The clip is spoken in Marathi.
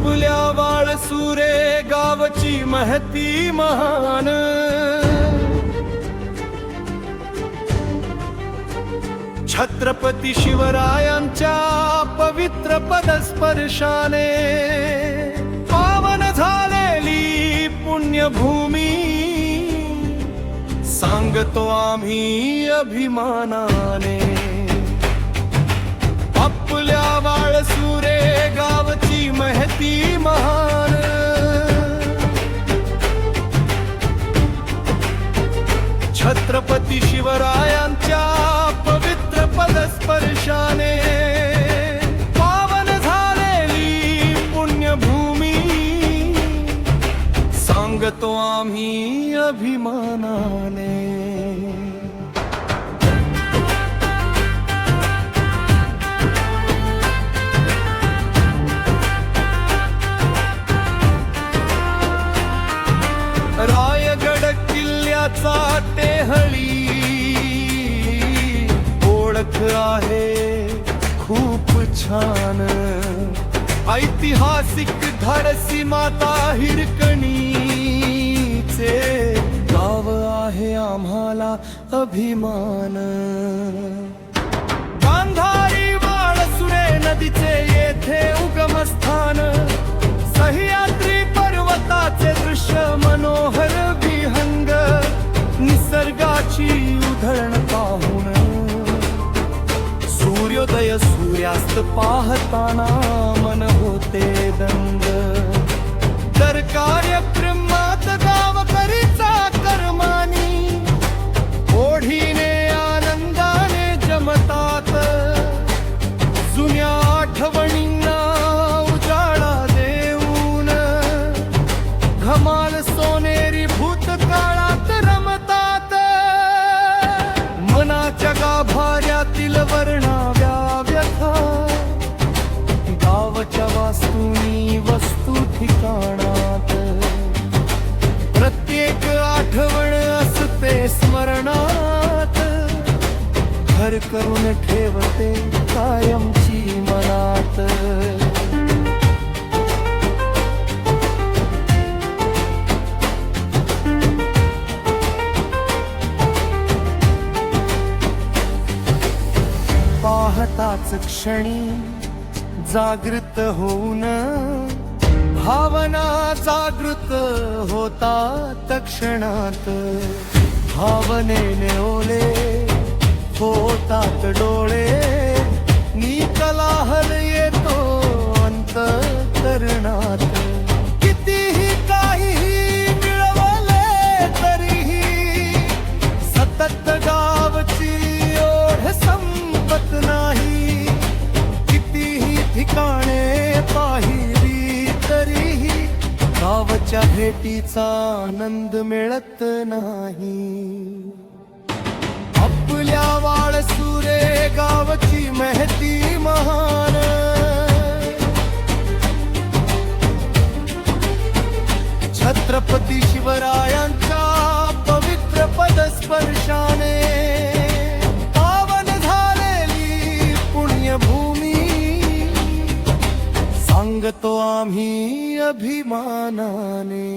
आपल्या वाळसुरे गावची महती महान, छत्रपती शिवरायांच्या पवित्र पदस्पर्शाने पावन झालेली पुण्यभूमी, सांगतो आम्ही अभिमानाने. आपल्या वाळसुरे गावची महती महान, छत्रपती शिवरायांच्या पवित्र पदस्पर्शाने पावन झालेली पुण्यभूमी, सांगतो आम्ही अभिमानाने. रायगड किल्ल्याचा टेहळी ओळख आहे खूप छान, ऐतिहासिक धाडसी माता हिरकणीचे गाव आहे आम्हाला अभिमान. गांधारी वाळसुरे नदीचे येथे उगमस्थान, सह्याद्री पर्वताचे दृश्य मनोहर विहंग, निसर्गाची उधळण पाहून सूर्योदय सूर्यास्त पाहताना मन होते दंग. तर कार्यक्रमात गावकरीचा करमानी ओढीने आनंदाने जमतात, जुन्या आठवणींना उजाळा देऊन धमाल सोनेरी भूतकाळात रमतात. मनाच्या गाभाऱ्यातील वर्णाव्या व्यथा, गावच्या वास्तूनी वस्तू ठिकाणात, प्रत्येक आठवण असते स्मरणात, घर करून ठेवते कायमची मनात. पाहताच क्षणी जागृत होऊन भावना जागृत होतात क्षणात, भावनेने ओले होतात डोळे, निकलाहल येतो अंतःकरणात. कितीही काहीही मिळवले तरीही सतत गावची ओढ संपत नाही. कितीही ठिकाणे पाहिली तरीही गावच्या भेटीचा आनंद मिळत नाही. आपल्या वाळसुरे गावची महती महान, छत्रपती शिवरायांच्या पवित्र पदस्पर्शाने पावन झालेली पुण्यभूमी, सांगतो आम्ही अभिमानाने.